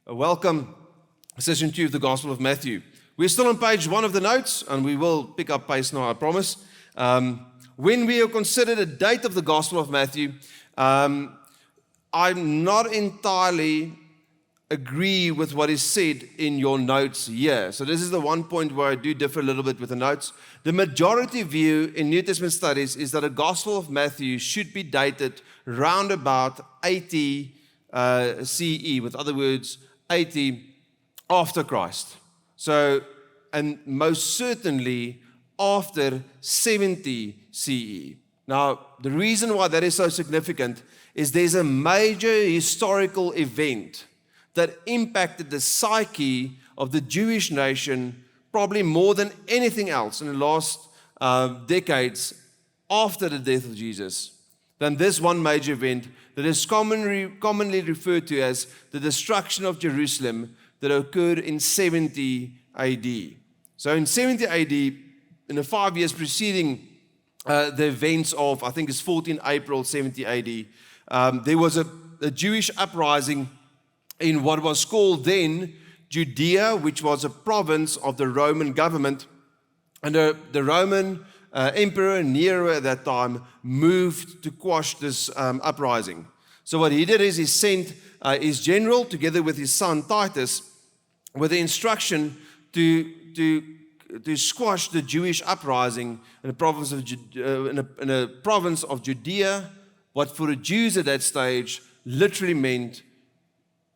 Welcome, session 2 of the Gospel of Matthew. We're still on page 1 of the notes, and we will pick up pace now, I promise. When we consider the date of the Gospel of Matthew, I'm not entirely agree with what is said in your notes here. So this is the one point where I do differ a little bit with the notes. The majority view in New Testament studies is that the Gospel of Matthew should be dated round about 80 CE, with other words, 80 after Christ. So, and most certainly after 70 CE. Now, the reason why that is so significant is there's a major historical event that impacted the psyche of the Jewish nation probably more than anything else in the last decades after the death of Jesus, than this one major event that is commonly referred to as the destruction of Jerusalem that occurred in 70 AD. So in 70 AD, in the 5 years preceding the events of, I think it's 14 April 70 AD, there was a Jewish uprising in what was called then Judea, which was a province of the Roman government. And the Roman Emperor Nero at that time moved to quash this uprising. So what he did is he sent his general together with his son Titus with the instruction to squash the Jewish uprising in the province of in a province of Judea, what for the Jews at that stage literally meant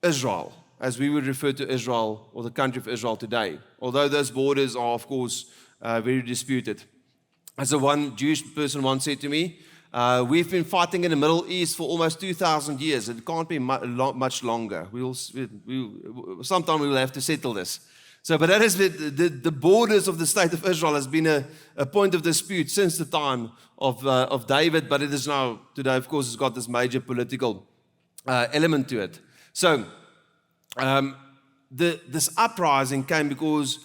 Israel, as we would refer to Israel or the country of Israel today. Although those borders are, of course, very disputed. As one Jewish person once said to me, we've been fighting in the Middle East for almost 2,000 years. It can't be much longer. Sometime we will have to settle this. So, but that is the borders of the state of Israel has been a point of dispute since the time of David, but it is now, today, of course, it's got this major political element to it. So, this uprising came because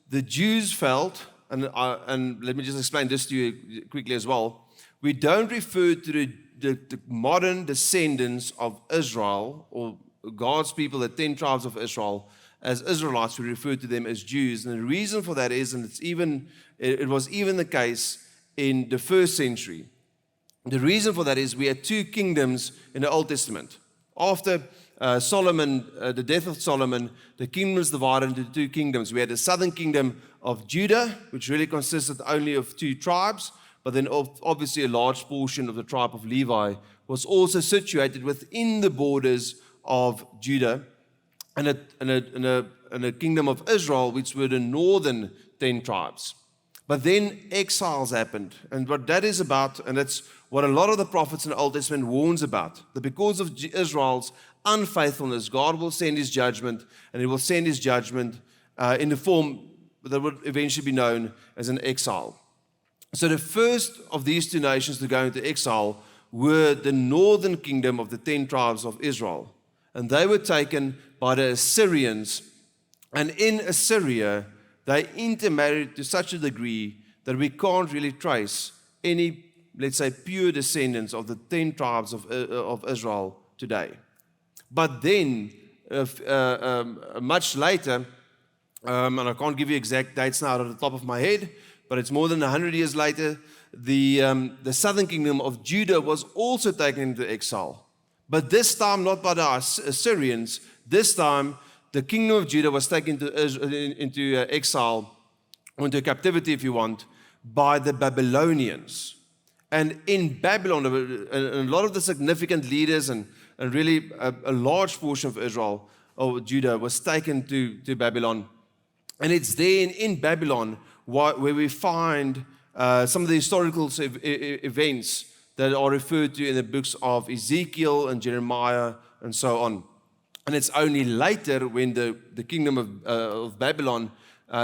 the Jews felt, and let me just explain this to you quickly as well, we don't refer to the modern descendants of Israel, or God's people, the 10 tribes of Israel, as Israelites. We refer to them as Jews. And the reason for that is, and it was even the case in the first century. The reason for that is we had two kingdoms in the Old Testament. After Solomon, the death of Solomon, the kingdom was divided into two kingdoms. We had the southern kingdom of Judah, which really consisted only of 2 tribes, but then obviously a large portion of the tribe of Levi was also situated within the borders of Judah, and a kingdom of Israel, which were the northern 10 tribes. But then exiles happened, and what that is about, and that's what a lot of the prophets in the Old Testament warns about, that because of Israel's unfaithfulness, God will send His judgment, and He will send His judgment in the form that would eventually be known as an exile. So the first of these 2 nations to go into exile were the northern kingdom of the 10 tribes of Israel, and they were taken by the Assyrians, and in Assyria, they intermarried to such a degree that we can't really trace any, let's say, pure descendants of the 10 tribes of Israel today. But then, much later, and I can't give you exact dates now out of the top of my head, but it's more than 100 years later, the southern kingdom of Judah was also taken into exile. But this time not by the Assyrians, this time the kingdom of Judah was taken into exile, or into captivity if you want, by the Babylonians. And in Babylon, a lot of the significant leaders and really a large portion of Israel, or Judah, was taken to Babylon. And it's there in Babylon where we find some of the historical events that are referred to in the books of Ezekiel and Jeremiah and so on. And it's only later when the kingdom of Babylon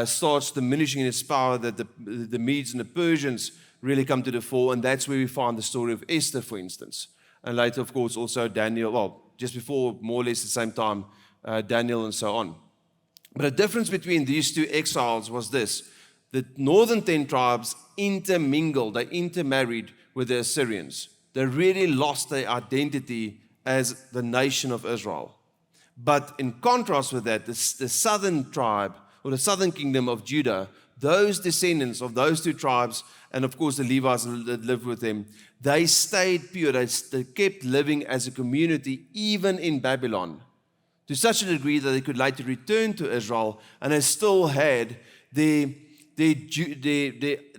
starts diminishing in its power that the Medes and the Persians really come to the fore, and that's where we find the story of Esther, for instance. And later, of course, also Daniel, well, just before, more or less the same time, Daniel and so on. But the difference between these 2 exiles was this: the northern 10 tribes intermingled, they intermarried with the Assyrians. They really lost their identity as the nation of Israel. But in contrast with that, the southern tribe, or the southern kingdom of Judah, those descendants of those two tribes, and of course the Levites that lived with them, they stayed pure. They kept living as a community, even in Babylon, to such a degree that they could later return to Israel, and they still had their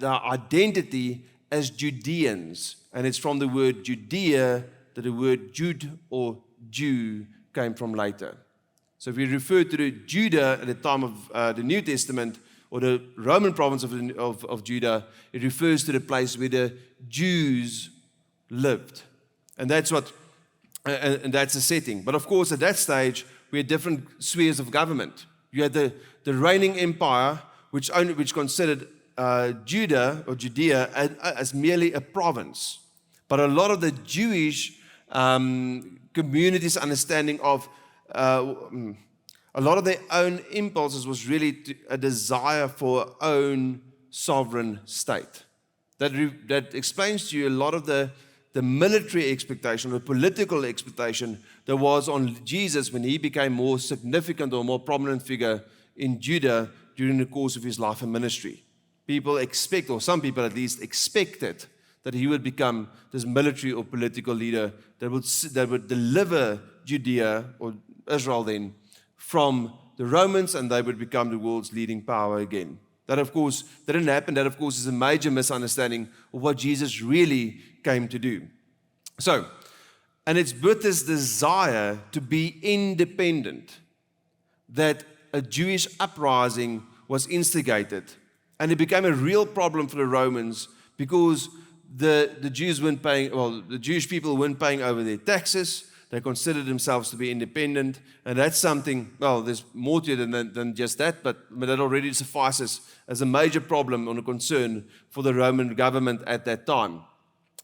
identity as Judeans. And it's from the word Judea that the word Jude or Jew came from later. So if we refer to the Judah at the time of the New Testament, or the Roman province of Judah, it refers to the place where the Jews lived. And that's and that's the setting. But of course, at that stage, we had different spheres of government. You had the reigning empire, which considered Judah or Judea as merely a province. But a lot of the Jewish community's understanding of a lot of their own impulses was really a desire for own sovereign state. That explains to you a lot of the military expectation, the political expectation that was on Jesus when he became more significant or more prominent figure in Judah during the course of his life and ministry. People expect, or some people at least expected, that he would become this military or political leader that would deliver Judea, or Israel then, from the Romans, and they would become the world's leading power again. That, of course, didn't happen. That, of course, is a major misunderstanding of what Jesus really came to do. So, and it's with this desire to be independent that a Jewish uprising was instigated. And it became a real problem for the Romans because the Jewish people weren't paying over their taxes. They considered themselves to be independent, and that's something, well, there's more to it than just that, but that already suffices as a major problem or a concern for the Roman government at that time.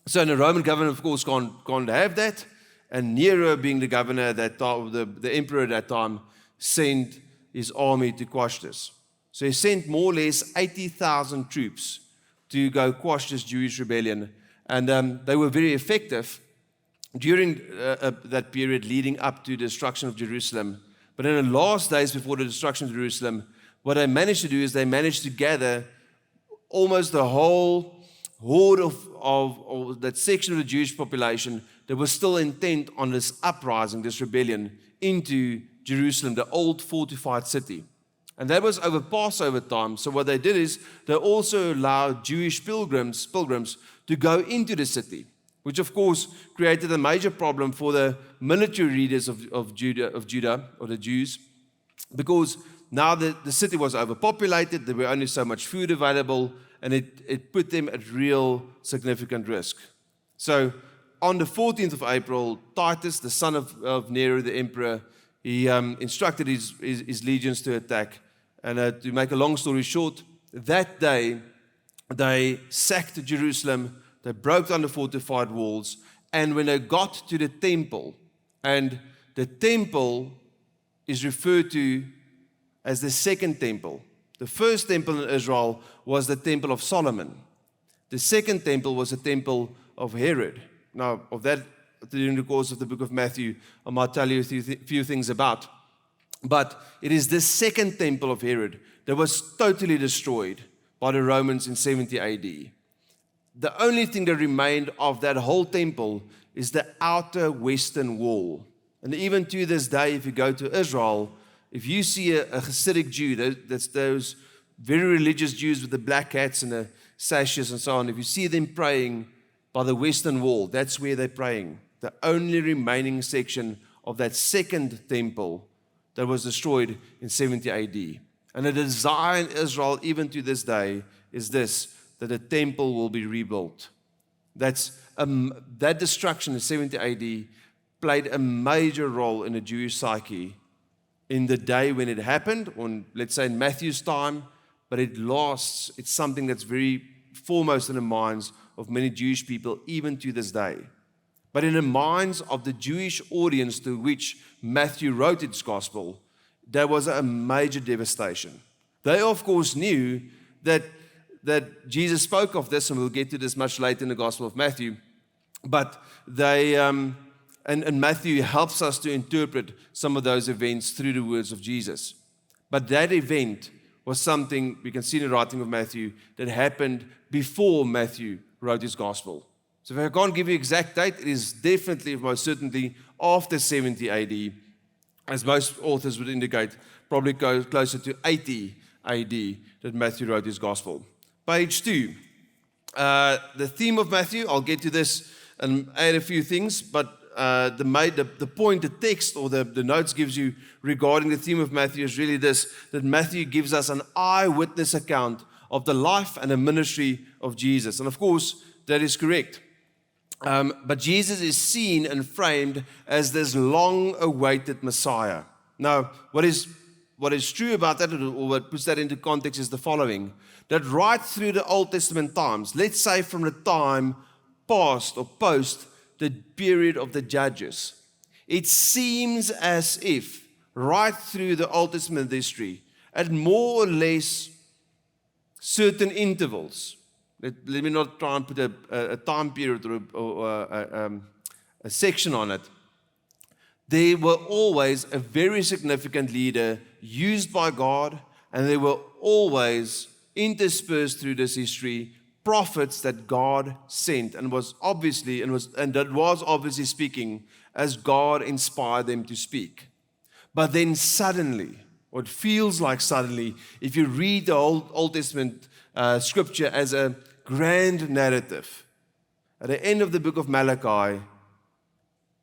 So the Roman government, of course, can't have that, and Nero, being the governor at that time, the emperor at that time, sent his army to quash this. So he sent more or less 80,000 troops to go quash this Jewish rebellion, and they were very effective during that period leading up to the destruction of Jerusalem. But in the last days before the destruction of Jerusalem, what they managed to do is they managed to gather almost the whole horde of that section of the Jewish population that was still intent on this uprising, this rebellion, into Jerusalem, the old fortified city. And that was over Passover time. So what they did is they also allowed Jewish pilgrims to go into the city, which of course created a major problem for the military leaders of Judah, or the Jews, because now the city was overpopulated, there were only so much food available, and it put them at real significant risk. So on the 14th of April, Titus, the son of Nero, the emperor, he instructed his legions to attack. And to make a long story short, that day they sacked Jerusalem. They broke down the fortified walls, and when they got to the temple, and the temple is referred to as the second temple. The first temple in Israel was the temple of Solomon. The second temple was the temple of Herod. Now, of that, during the course of the book of Matthew, I might tell you a few things about. But it is the second temple of Herod that was totally destroyed by the Romans in 70 AD. The only thing that remained of that whole temple is the outer western wall. And even to this day, if you go to Israel, if you see a Hasidic Jew, that's those very religious Jews with the black hats and the sashes and so on, if you see them praying by the western wall, that's where they're praying. The only remaining section of that second temple that was destroyed in 70 AD. And the desire in Israel, even to this day, is this, that the temple will be rebuilt. That destruction in 70 AD played a major role in the Jewish psyche in the day when it happened, on, let's say, in Matthew's time, but it's something that's very foremost in the minds of many Jewish people, even to this day. But in the minds of the Jewish audience to which Matthew wrote its gospel, there was a major devastation. They, of course, knew that Jesus spoke of this, and we'll get to this much later in the Gospel of Matthew, but they and Matthew helps us to interpret some of those events through the words of Jesus. But that event was something we can see in the writing of Matthew that happened before Matthew wrote his gospel. So if I can't give you exact date, it is definitely, most certainly, after 70 AD, as most authors would indicate, probably closer to 80 AD that Matthew wrote his gospel. Page 2. The theme of Matthew, I'll get to this and add a few things, but the point, the text or the notes gives you regarding the theme of Matthew is really this, that Matthew gives us an eyewitness account of the life and the ministry of Jesus. And of course, that is correct. But Jesus is seen and framed as this long-awaited Messiah. Now, what is true about that, or what puts that into context, is the following. That right through the Old Testament times, let's say from the time past or post the period of the Judges, it seems as if right through the Old Testament history, at more or less certain intervals, let me not try and put a time period or a section on it, there were always a very significant leader used by God, and there were always interspersed through this history prophets that God sent, and was obviously speaking as God inspired them to speak. But then suddenly, or it feels like suddenly, if you read the Old Testament scripture as a grand narrative, at the end of the book of Malachi,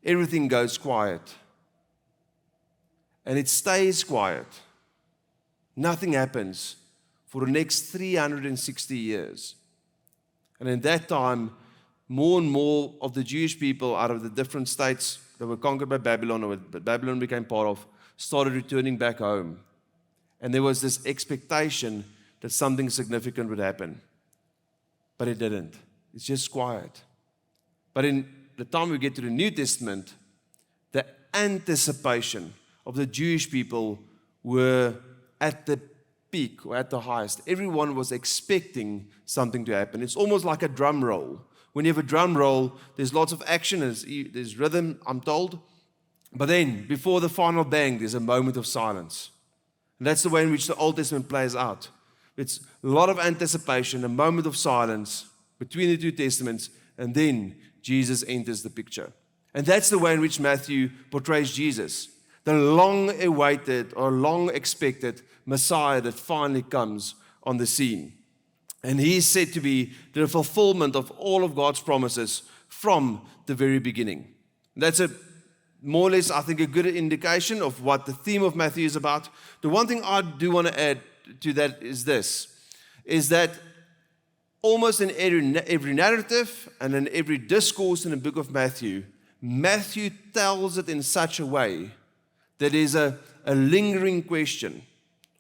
everything goes quiet. And it stays quiet. Nothing happens for the next 360 years. And in that time, more and more of the Jewish people out of the different states that were conquered by Babylon, or that Babylon became part of, started returning back home. And there was this expectation that something significant would happen. But it didn't. It's just quiet. But in the time we get to the New Testament, the anticipation of the Jewish people were at the peak or at the highest. Everyone was expecting something to happen. It's almost like a drum roll. When you have a drum roll, there's lots of action, there's rhythm, I'm told. But then, before the final bang, there's a moment of silence. And that's the way in which the Old Testament plays out. It's a lot of anticipation, a moment of silence between the two testaments, and then Jesus enters the picture. And that's the way in which Matthew portrays Jesus, the long-awaited or long-expected Messiah that finally comes on the scene. And he is said to be the fulfillment of all of God's promises from the very beginning. That's more or less, I think, a good indication of what the theme of Matthew is about. The one thing I do want to add to that is this, is that almost in every narrative and in every discourse in the book of Matthew, Matthew tells it in such a way that is a lingering question,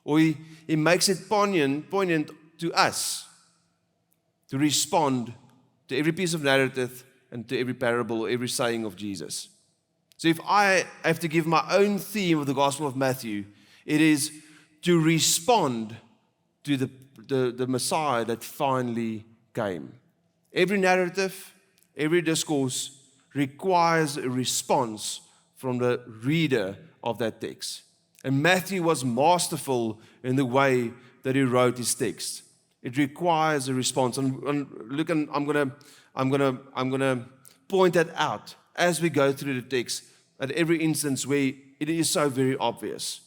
or he makes it poignant to us to respond to every piece of narrative and to every parable, every saying of Jesus. So if I have to give my own theme of the Gospel of Matthew, it is to respond to the Messiah that finally came. Every narrative, every discourse requires a response from the reader of that text. And Matthew was masterful in the way that he wrote his text. It requires a response. And look, I'm gonna point that out as we go through the text at every instance where it is so very obvious.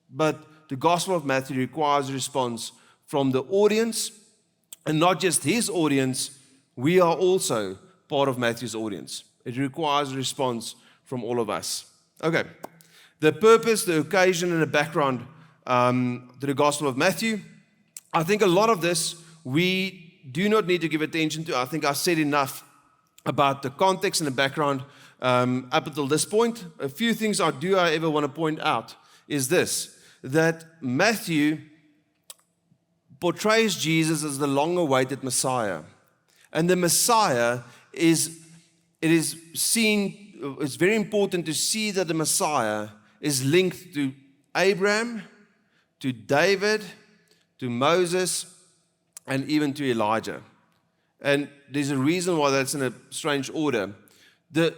But the Gospel of Matthew requires a response from the audience, and not just his audience. We are also part of Matthew's audience. It requires a response from all of us. Okay. The purpose, the occasion, and the background to the Gospel of Matthew. I think a lot of this we do not need to give attention to. I think I've said enough about the context and the background up until this point. A few things I ever want to point out is this, that Matthew portrays Jesus as the long-awaited Messiah. And the Messiah it's very important to see that the Messiah is linked to Abraham, to David, to Moses, and even to Elijah. And there's a reason why that's in a strange order. The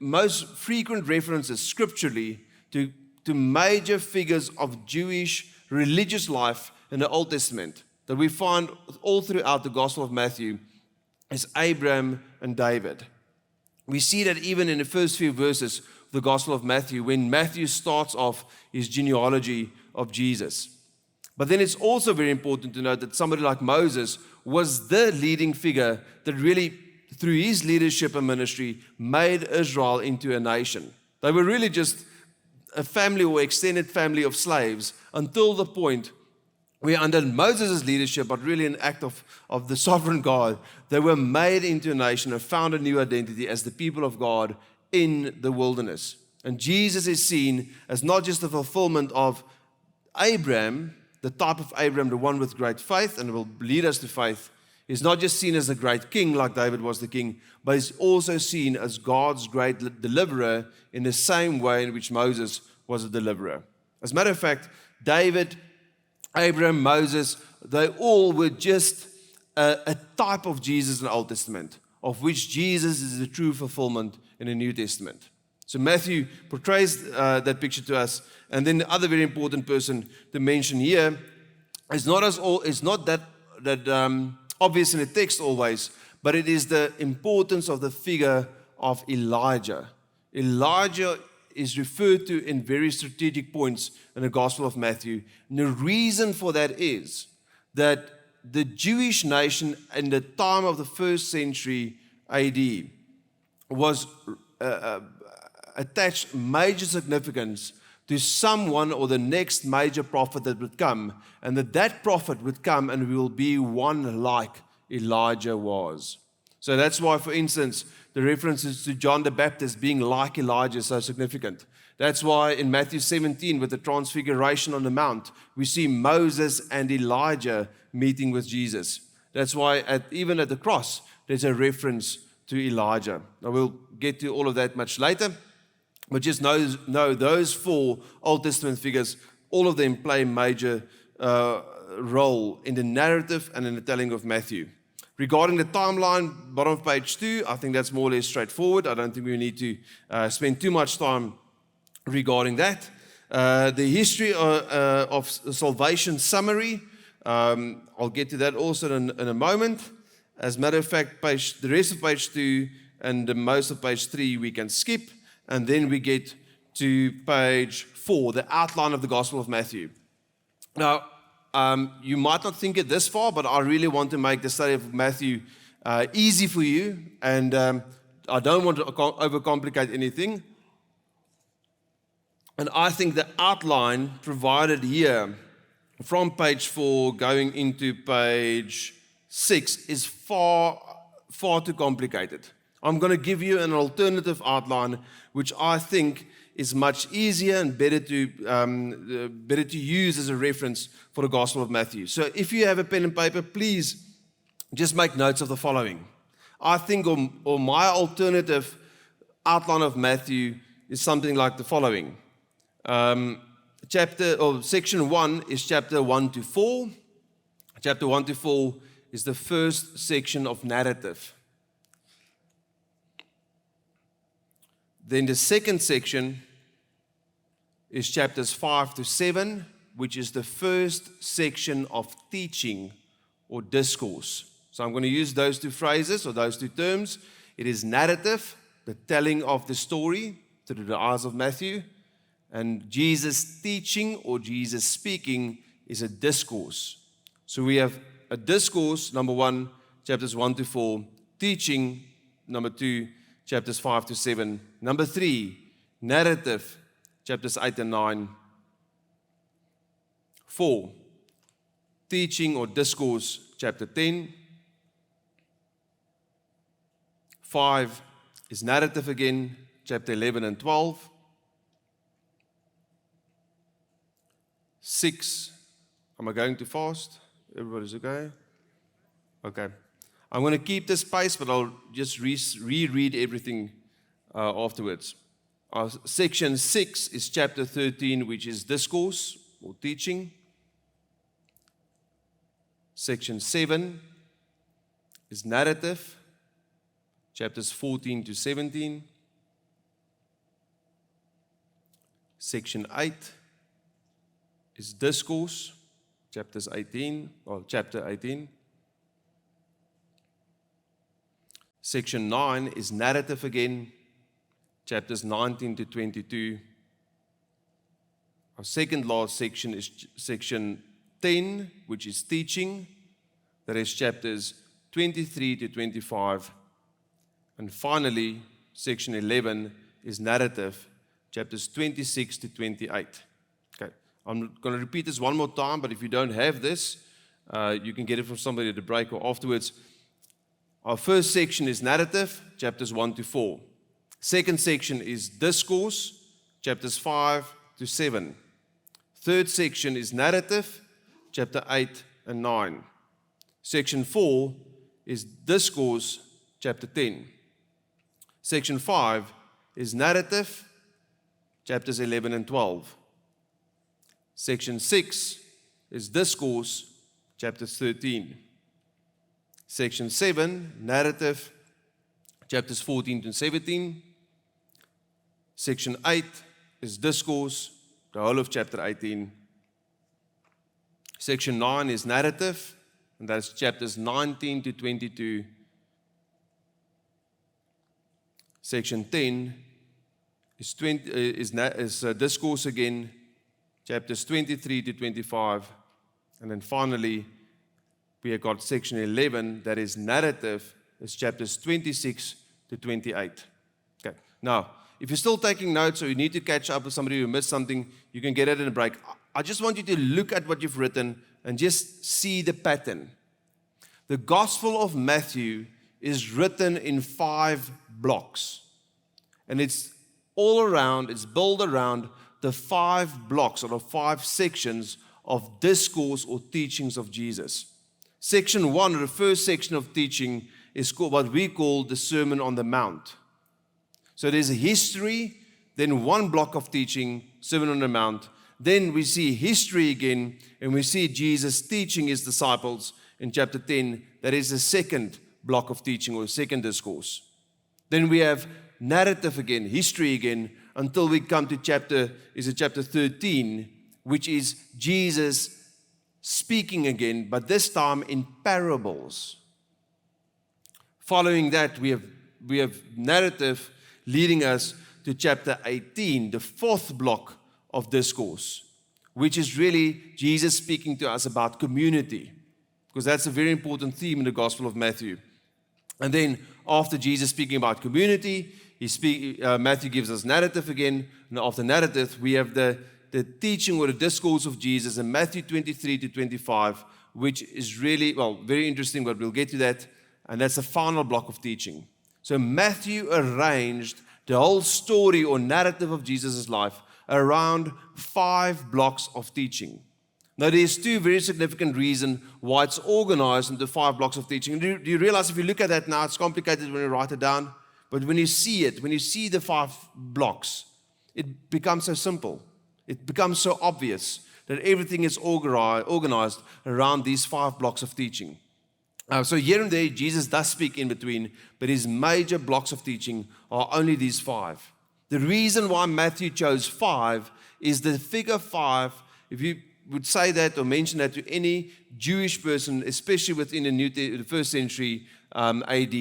most frequent references scripturally to major figures of Jewish religious life in the Old Testament that we find all throughout the Gospel of Matthew is Abraham and David. We see that even in the first few verses of the Gospel of Matthew, when Matthew starts off his genealogy of Jesus. But then it's also very important to note that somebody like Moses was the leading figure that really, through his leadership and ministry, made Israel into a nation. They were really just a family or extended family of slaves until the point where under Moses' leadership, but really an act of the sovereign God, they were made into a nation and found a new identity as the people of God in the wilderness. And Jesus is seen as not just the fulfillment of Abraham, the type of Abraham, the one with great faith and will lead us to faith. He's not just seen as a great king like David was the king, but he's also seen as God's great deliverer in the same way in which Moses was a deliverer. As a matter of fact, David, Abraham, Moses, they all were just a type of Jesus in the Old Testament, of which Jesus is the true fulfillment in the New Testament. So Matthew portrays that picture to us. And then the other very important person to mention here is not that obvious in the text always, but it is the importance of the figure of Elijah. Elijah is referred to in very strategic points in the Gospel of Matthew. And the reason for that is that the Jewish nation in the time of the first century AD was attached major significance to someone or the next major prophet that would come, and that prophet would come and will be one like Elijah was. So that's why, for instance, the references to John the Baptist being like Elijah is so significant. That's why in Matthew 17, with the Transfiguration on the Mount, we see Moses and Elijah meeting with Jesus. That's why even at the cross, there's a reference to Elijah. Now we'll get to all of that much later. But just know those four Old Testament figures, all of them play a major role in the narrative and in the telling of Matthew. Regarding the timeline, bottom of page 2, I think that's more or less straightforward. I don't think we need to spend too much time regarding that. The history of salvation summary, I'll get to that also in a moment. As a matter of fact, the rest of page 2 and the most of page 3 we can skip. And then we get to page 4, the outline of the Gospel of Matthew. Now, you might not think it this far, but I really want to make the study of Matthew easy for you. And I don't want to overcomplicate anything. And I think the outline provided here from page 4 going into page 6 is far too complicated. I'm going to give you an alternative outline, which I think is much easier and better to use as a reference for the Gospel of Matthew. So if you have a pen and paper, please just make notes of the following. I think or my alternative outline of Matthew is something like the following. Section 1 is chapter 1 to 4. Chapter 1 to 4 is the first section of narrative. Then the second section is chapters 5 to 7, which is the first section of teaching or discourse. So I'm going to use those two phrases or those two terms. It is narrative, the telling of the story through the eyes of Matthew, and Jesus teaching or Jesus speaking is a discourse. So we have a discourse, number 1, chapters 1 to 4, teaching, number 2, chapters 5 to 7. Number 3, narrative, chapters 8 and 9. 4, teaching or discourse, chapter 10. 5 is narrative again, chapter 11 and 12. 6, am I going too fast? Everybody's okay? Okay. I'm going to keep this pace, but I'll just reread everything afterwards. Section 6 is chapter 13, which is discourse or teaching. Section 7 is narrative, chapters 14 to 17. Section 8 is discourse, chapter 18. Section 9 is narrative again, chapters 19 to 22. Our second last section is section 10, which is teaching. That is chapters 23 to 25. And finally, section 11 is narrative, chapters 26 to 28. Okay, I'm going to repeat this one more time, but if you don't have this, you can get it from somebody at the break or afterwards. Our first section is narrative, chapters 1 to 4. Second section is discourse, chapters 5 to 7. Third section is narrative, chapter 8 and 9. Section 4 is discourse, chapter 10. Section 5 is narrative, chapters 11 and 12. Section 6 is discourse, chapters 13. Section 7, narrative, chapters 14 to 17. Section 8 is discourse, the whole of chapter 18. Section 9 is narrative, and that's chapters 19 to 22. Section 10 is discourse again, chapters 23 to 25. And then finally, we have got section 11, that is narrative, is chapters 26 to 28. Okay. Now, if you're still taking notes or you need to catch up with somebody who missed something, you can get it in a break. I just want you to look at what you've written and just see the pattern. The Gospel of Matthew is written in 5 blocks. And it's all around, it's built around the 5 blocks or the 5 sections of discourse or teachings of Jesus. Section 1, or the first section of teaching, is called what we call the Sermon on the Mount. So there's a history, then one block of teaching, Sermon on the Mount. Then we see history again, and we see Jesus teaching his disciples in chapter 10. That is the second block of teaching or second discourse. Then we have narrative again, history again, until we come to chapter 13, which is Jesus speaking again, but this time in parables. Following that, we have narrative leading us to chapter 18, the 4th block of discourse, which is really Jesus speaking to us about community, because that's a very important theme in the Gospel of Matthew. And then after Jesus speaking about community, Matthew gives us narrative again, and after narrative, we have the teaching or the discourse of Jesus in Matthew 23 to 25, which is really, very interesting, but we'll get to that. And that's the final block of teaching. So Matthew arranged the whole story or narrative of Jesus' life around 5 blocks of teaching. Now, there's 2 very significant reasons why it's organized into 5 blocks of teaching. Do you realize if you look at that now, it's complicated when you write it down, but when you see it, when you see the 5 blocks, it becomes so simple. It becomes so obvious that everything is organized around these 5 blocks of teaching. So here and there, Jesus does speak in between, but his major blocks of teaching are only these 5. The reason why Matthew chose 5 is the figure 5. If you would say that or mention that to any Jewish person, especially within the first century AD,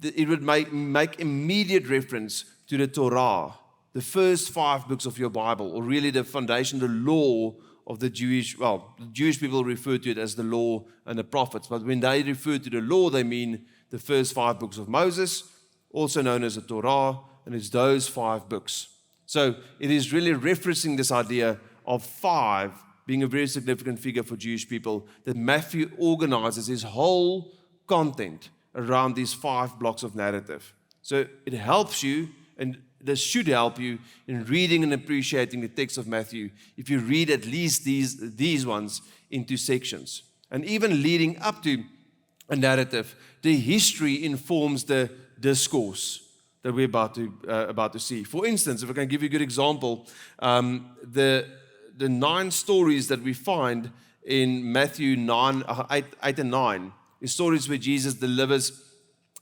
it would make immediate reference to the Torah, the first 5 books of your Bible, or really the foundation, the law of the Jewish people refer to it as the law and the prophets. But when they refer to the law, they mean the first 5 books of Moses, also known as the Torah, and it's those 5 books. So it is really referencing this idea of 5 being a very significant figure for Jewish people, that Matthew organizes his whole content around these 5 blocks of narrative. So it helps you, and this should help you in reading and appreciating the text of Matthew if you read at least these ones into sections. And even leading up to a narrative, the history informs the discourse that we're about to see. For instance, if I can give you a good example, the 9 stories that we find in Matthew 8 and 9 is stories where Jesus delivers,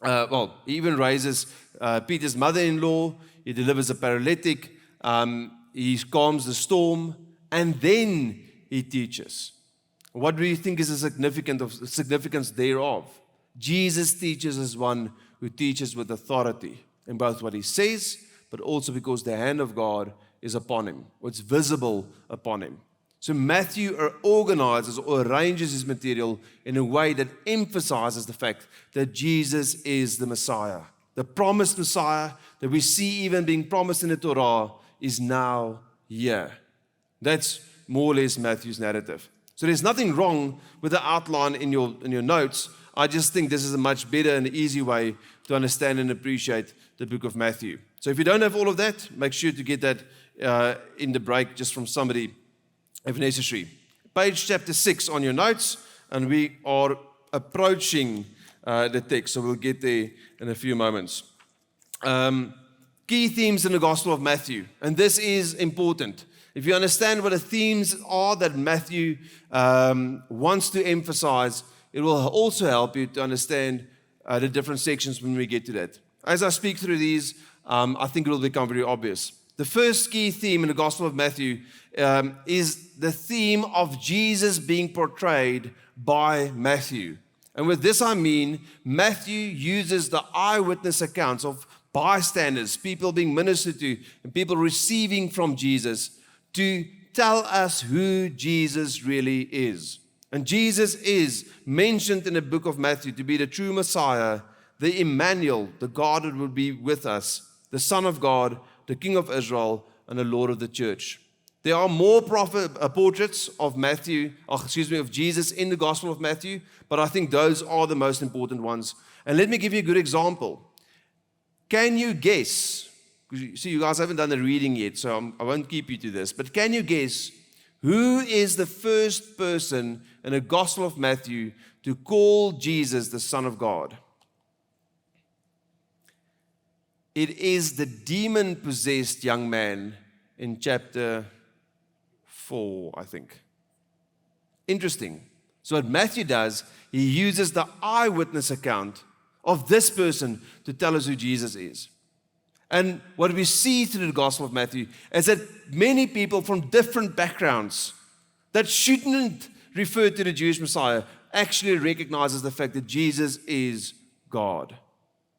he even raises Peter's mother-in-law. He delivers a paralytic. he calms the storm, and then he teaches. What do you think is the significance thereof? Jesus teaches as one who teaches with authority in both what he says, but also because the hand of God is upon him, what's visible upon him. So Matthew organizes or arranges his material in a way that emphasizes the fact that Jesus is the Messiah. The promised Messiah that we see even being promised in the Torah is now here. That's more or less Matthew's narrative. So there's nothing wrong with the outline in your notes. I just think this is a much better and easy way to understand and appreciate the book of Matthew. So if you don't have all of that, make sure to get that in the break just from somebody if necessary. Page chapter 6 on your notes, and we are approaching the text, so we'll get there in a few moments. Key themes in the Gospel of Matthew, and this is important. If you understand what the themes are that Matthew wants to emphasize, it will also help you to understand the different sections when we get to that. As I speak through these, I think it will become very obvious. The first key theme in the Gospel of Matthew is the theme of Jesus being portrayed by Matthew. And with this I mean, Matthew uses the eyewitness accounts of bystanders, people being ministered to, and people receiving from Jesus to tell us who Jesus really is. And Jesus is mentioned in the book of Matthew to be the true Messiah, the Emmanuel, the God that will be with us, the Son of God, the King of Israel, and the Lord of the church. There are more portraits of Jesus in the Gospel of Matthew, but I think those are the most important ones. And let me give you a good example. Can you guess? See, you guys haven't done the reading yet, so I won't keep you to this. But can you guess who is the first person in the Gospel of Matthew to call Jesus the Son of God? It is the demon-possessed young man in chapter 4, I think. Interesting. So what Matthew does, he uses the eyewitness account of this person to tell us who Jesus is. And what we see through the Gospel of Matthew is that many people from different backgrounds that shouldn't refer to the Jewish Messiah actually recognizes the fact that Jesus is God.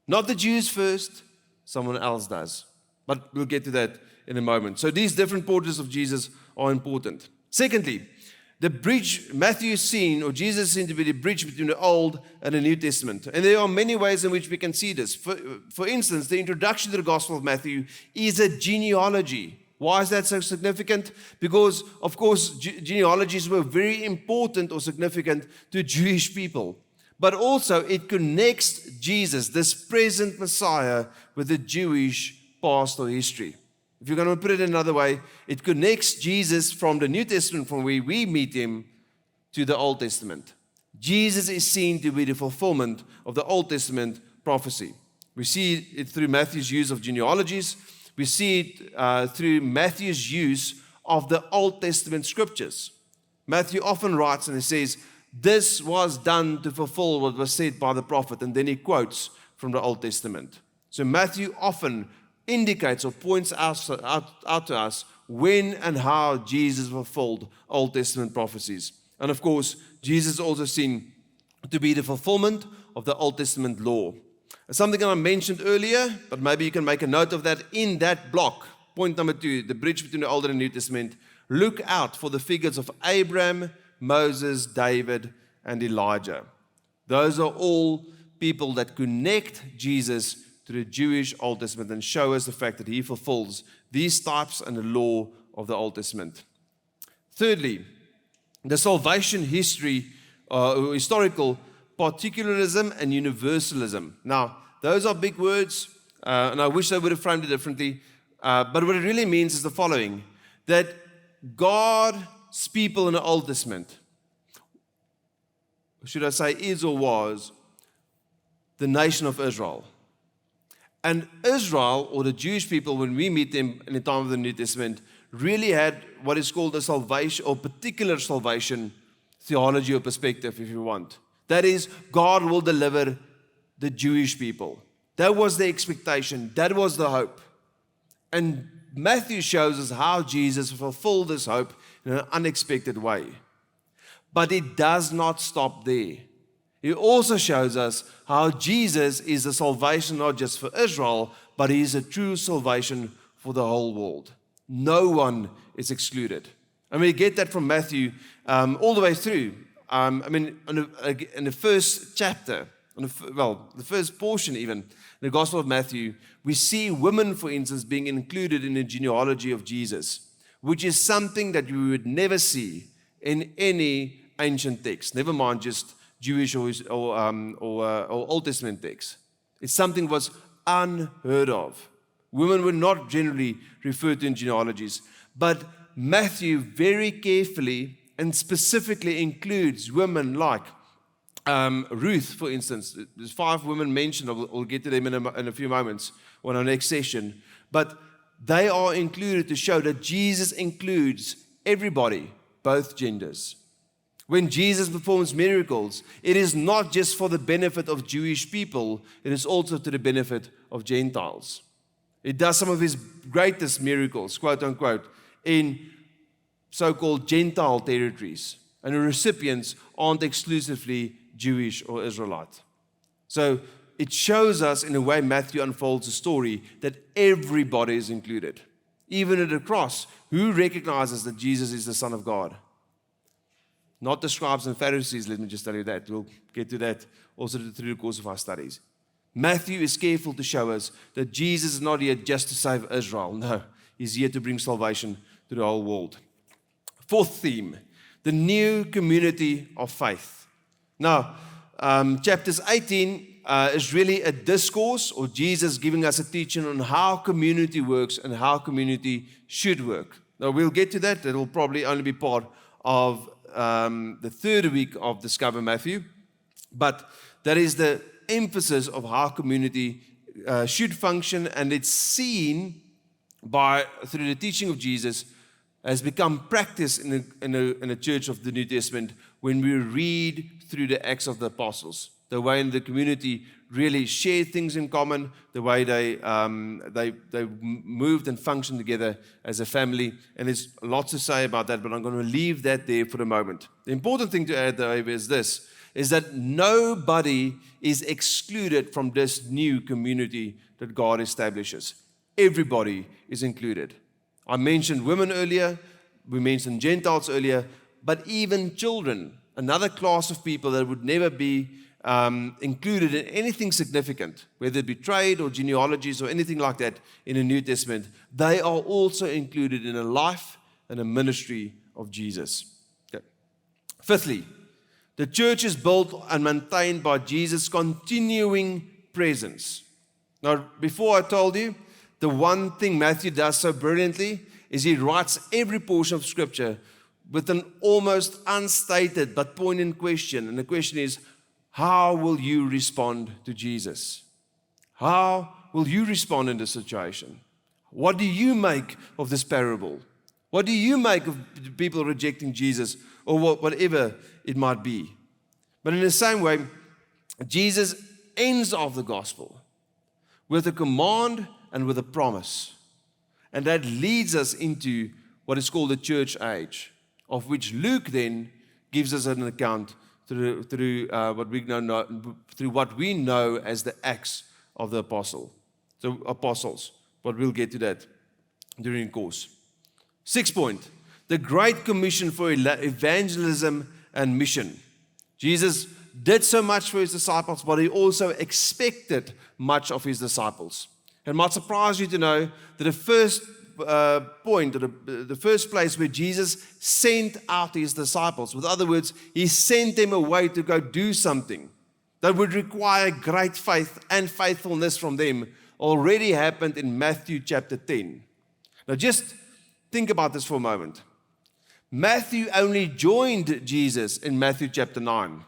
Not the Jews first, someone else does. But we'll get to that in a moment. So these different portraits of Jesus are important. Secondly, the bridge Matthew is seen, or Jesus is seen to be the bridge between the Old and the New Testament. And there are many ways in which we can see this. For instance, the introduction to the Gospel of Matthew is a genealogy. Why is that so significant? Because, of course, genealogies were very important or significant to Jewish people. But also, it connects Jesus, this present Messiah, with the Jewish past or history. If you're going to put it another way, it connects Jesus from the New Testament, from where we meet him, to the Old Testament. Jesus is seen to be the fulfillment of the Old Testament prophecy. We see it through Matthew's use of genealogies. We see it through Matthew's use of the Old Testament scriptures. Matthew often writes and he says, this was done to fulfill what was said by the prophet. And then he quotes from the Old Testament. So Matthew often indicates or points out to us when and how Jesus fulfilled Old Testament prophecies. And of course, Jesus is also seen to be the fulfillment of the Old Testament law. Something that I mentioned earlier, but maybe you can make a note of that in that block. Point number 2, the bridge between the Old and the New Testament. Look out for the figures of Abraham, Moses, David, and Elijah. Those are all people that connect Jesus to the Jewish Old Testament and show us the fact that he fulfills these types and the law of the Old Testament. Thirdly, the salvation history, historical particularism and universalism. Now, those are big words, and I wish I would have framed it differently. But what it really means is the following, that God's people in the Old Testament, should I say is or was, the nation of Israel. And Israel, or the Jewish people, when we meet them in the time of the New Testament, really had what is called a salvation, or particular salvation theology or perspective, if you want. That is, God will deliver the Jewish people. That was the expectation. That was the hope. And Matthew shows us how Jesus fulfilled this hope in an unexpected way. But it does not stop there. He also shows us how Jesus is a salvation not just for Israel, but He is a true salvation for the whole world. No one is excluded. And we get that from Matthew all the way through. In the first chapter, the first portion even, in the Gospel of Matthew, we see women, for instance, being included in the genealogy of Jesus, which is something that you would never see in any ancient text, never mind just Jewish or Old Testament text. It's something that was unheard of. Women were not generally referred to in genealogies, but Matthew very carefully and specifically includes women like Ruth, for instance. There's 5 women mentioned. We'll get to them in a few moments on our next session. But they are included to show that Jesus includes everybody, both genders. When Jesus performs miracles, it is not just for the benefit of Jewish people, it is also to the benefit of Gentiles. He does some of His greatest miracles, quote unquote, in so-called Gentile territories. And the recipients aren't exclusively Jewish or Israelite. So it shows us, in a way Matthew unfolds the story, that everybody is included. Even at the cross, who recognizes that Jesus is the Son of God? Not the scribes and Pharisees, let me just tell you that. We'll get to that also through the course of our studies. Matthew is careful to show us that Jesus is not here just to save Israel. No, He's here to bring salvation to the whole world. 4th theme, the new community of faith. Now, chapters 18 is really a discourse, or Jesus giving us a teaching on how community works and how community should work. Now, we'll get to that. That will probably only be part of the 3rd week of Discover Matthew. But that is the emphasis of how community should function, and it's seen through the teaching of Jesus has become practice in the church of the New Testament when we read through the Acts of the Apostles. The way in the community really shared things in common, the way they moved and functioned together as a family. And there's lots to say about that, but I'm going to leave that there for the moment. The important thing to add, though, is this, is that nobody is excluded from this new community that God establishes. Everybody is included. I mentioned women earlier, we mentioned Gentiles earlier, but even children, another class of people that would never be included in anything significant, whether it be trade or genealogies or anything like that in the New Testament, they are also included in the life and the ministry of Jesus. Okay. 5thly, the church is built and maintained by Jesus' continuing presence. Now, before I told you, the one thing Matthew does so brilliantly is he writes every portion of Scripture with an almost unstated but poignant question. And the question is, how will you respond to Jesus? How will you respond in this situation? What do you make of this parable? What do you make of people rejecting Jesus or whatever it might be? But in the same way, Jesus ends off the gospel with a command and with a promise. And that leads us into what is called the church age, of which Luke then gives us an account through what we know as the Acts of the Apostles. But we'll get to that during the course. 6th point, the Great Commission for evangelism and mission. Jesus did so much for His disciples, but He also expected much of His disciples. It might surprise you to know that the first point, or the first place where Jesus sent out His disciples, with other words, He sent them away to go do something that would require great faith and faithfulness from them, already happened in Matthew chapter 10. Now just think about this for a moment. Matthew only joined Jesus in Matthew chapter 9.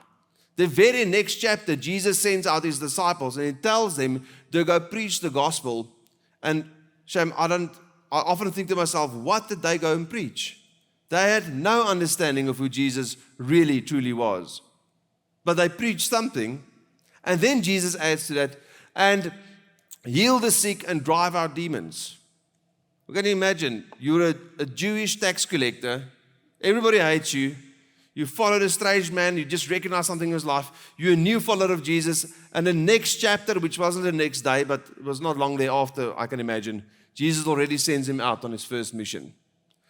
The very next chapter, Jesus sends out His disciples and He tells them to go preach the gospel. And shame, I often think to myself, what did they go and preach? They had no understanding of who Jesus really, truly was. But they preached something, and then Jesus adds to that, and heal the sick and drive out demons. Can you imagine? You're a Jewish tax collector. Everybody hates you. You followed a strange man. You just recognized something in his life. You're a new follower of Jesus. And the next chapter, which wasn't the next day, but it was not long thereafter, I can imagine, Jesus already sends him out on his first mission.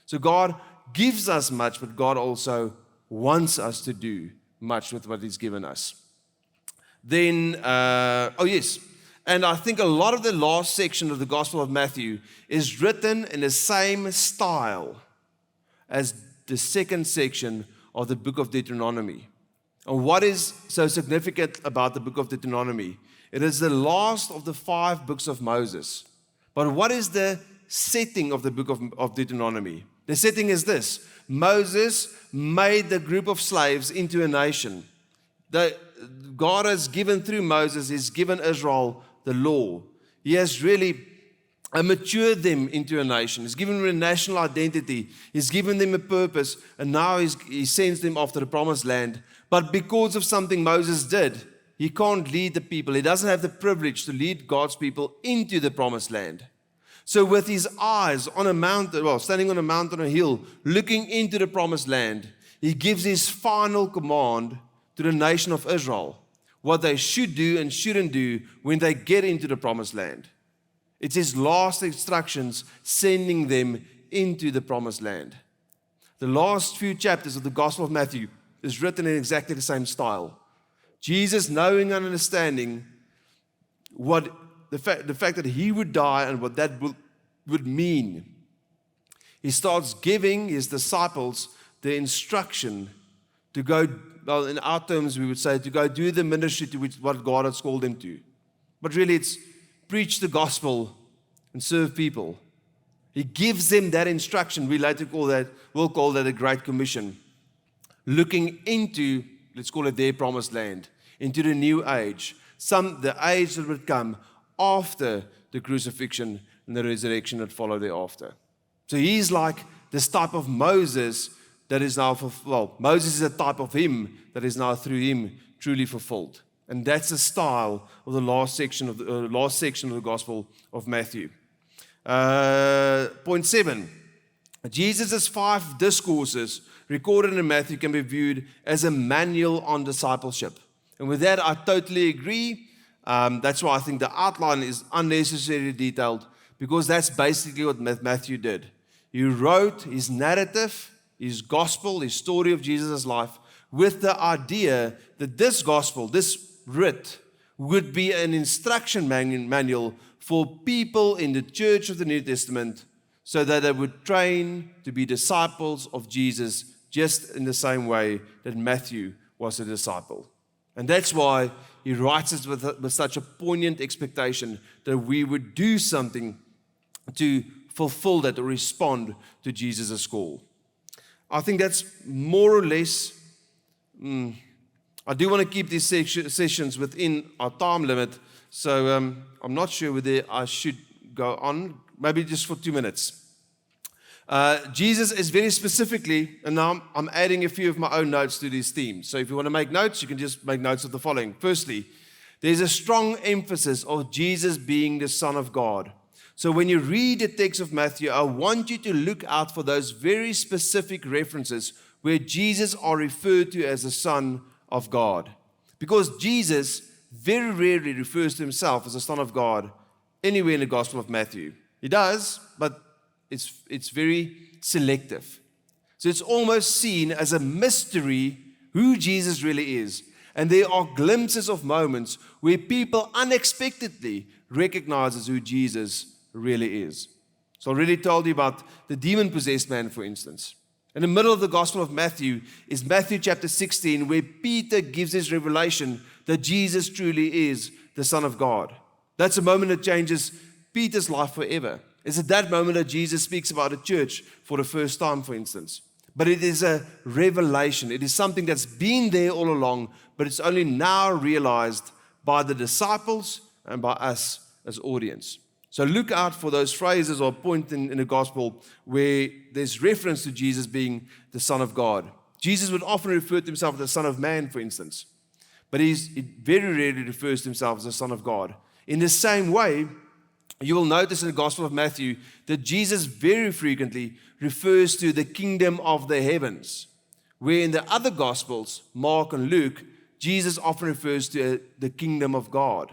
So God gives us much, but God also wants us to do much with what he's given us. Then, and I think a lot of the last section of the Gospel of Matthew is written in the same style as the second section of the book of Deuteronomy. And what is so significant about the book of Deuteronomy? It is the last of the 5 books of Moses. But what is the setting of the book of Deuteronomy? The setting is this. Moses made the group of slaves into a nation. God has given through Moses, he's given Israel the law. He has really matured them into a nation. He's given them a national identity. He's given them a purpose. And now he sends them off to the promised land. But because of something Moses did, he can't lead the people. He doesn't have the privilege to lead God's people into the promised land. So with his eyes on a mountain, standing on a mountain or a hill, looking into the promised land, he gives his final command to the nation of Israel, what they should do and shouldn't do when they get into the promised land. It's his last instructions sending them into the promised land. The last few chapters of the Gospel of Matthew is written in exactly the same style. Jesus, knowing and understanding what the fact that he would die and what that would mean, he starts giving his disciples the instruction to go, in our terms we would say, to go do the ministry to which what God has called them to. But really it's preach the gospel and serve people. He gives them that instruction. We later we'll call that a Great Commission. Looking into, let's call it their promised land, into the new age, the age that would come after the crucifixion and the resurrection that followed thereafter. So he's like this type of Moses that is now Moses is a type of him that is now through him truly fulfilled. And that's the style of the last section of the Gospel of Matthew. Point 7. Jesus' 5 discourses recorded in Matthew can be viewed as a manual on discipleship. And with that, I totally agree. That's why I think the outline is unnecessarily detailed, because that's basically what Matthew did. He wrote his narrative, his gospel, his story of Jesus' life, with the idea that this gospel, this writ, would be an instruction manual for people in the church of the New Testament, so that they would train to be disciples of Jesus, just in the same way that Matthew was a disciple. And that's why he writes it with such a poignant expectation that we would do something to fulfill that or respond to Jesus' call. I think that's more or less. I do want to keep these sessions within our time limit, so I'm not sure whether I should go on, maybe just for 2 minutes. Jesus is very specifically, and now I'm adding a few of my own notes to these themes. So if you want to make notes, you can just make notes of the following. Firstly, there's a strong emphasis of Jesus being the Son of God. So when you read the text of Matthew, I want you to look out for those very specific references where Jesus are referred to as the Son of God. Because Jesus very rarely refers to himself as the Son of God anywhere in the Gospel of Matthew. He does, but it's very selective. So it's almost seen as a mystery who Jesus really is. And there are glimpses of moments where people unexpectedly recognize who Jesus really is. So I already told you about the demon-possessed man, for instance. In the middle of the Gospel of Matthew is Matthew chapter 16, where Peter gives his revelation that Jesus truly is the Son of God. That's a moment that changes Peter's life forever. It's at that moment that Jesus speaks about a church for the first time, for instance. But it is a revelation. It is something that's been there all along, but it's only now realized by the disciples and by us as audience. So look out for those phrases or point in the gospel where there's reference to Jesus being the Son of God. Jesus would often refer to himself as the Son of Man, for instance. But he very rarely refers to himself as the Son of God. In the same way, you will notice in the Gospel of Matthew that Jesus very frequently refers to the kingdom of the heavens, where in the other Gospels, Mark and Luke, Jesus often refers to the kingdom of God.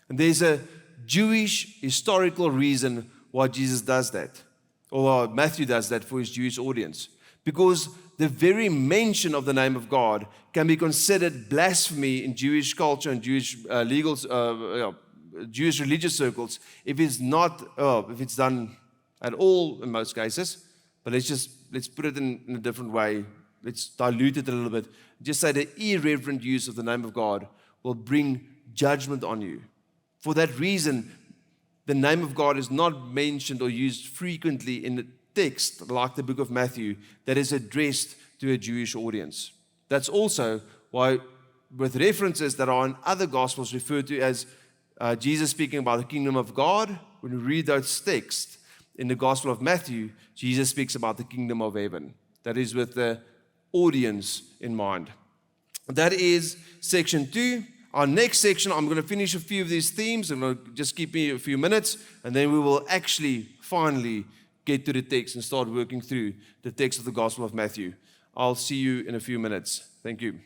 And there's a Jewish historical reason why Jesus does that, or why Matthew does that for his Jewish audience. Because the very mention of the name of God can be considered blasphemy in Jewish culture and Jewish Jewish religious circles if it's done at all in most cases. But let's put it in a different way. Let's dilute it a little bit. Just say the irreverent use of the name of God will bring judgment on you. For that reason, the name of God is not mentioned or used frequently in the text like the book of Matthew that is addressed to a Jewish audience. That's also why, with references that are in other Gospels referred to as Jesus speaking about the kingdom of God, when we read those texts in the Gospel of Matthew, Jesus speaks about the kingdom of heaven. That is with the audience in mind. That is section 2. Our next section, I'm going to finish a few of these themes. I'm going to just keep me a few minutes, and then we will actually finally get to the text and start working through the text of the Gospel of Matthew. I'll see you in a few minutes. Thank you.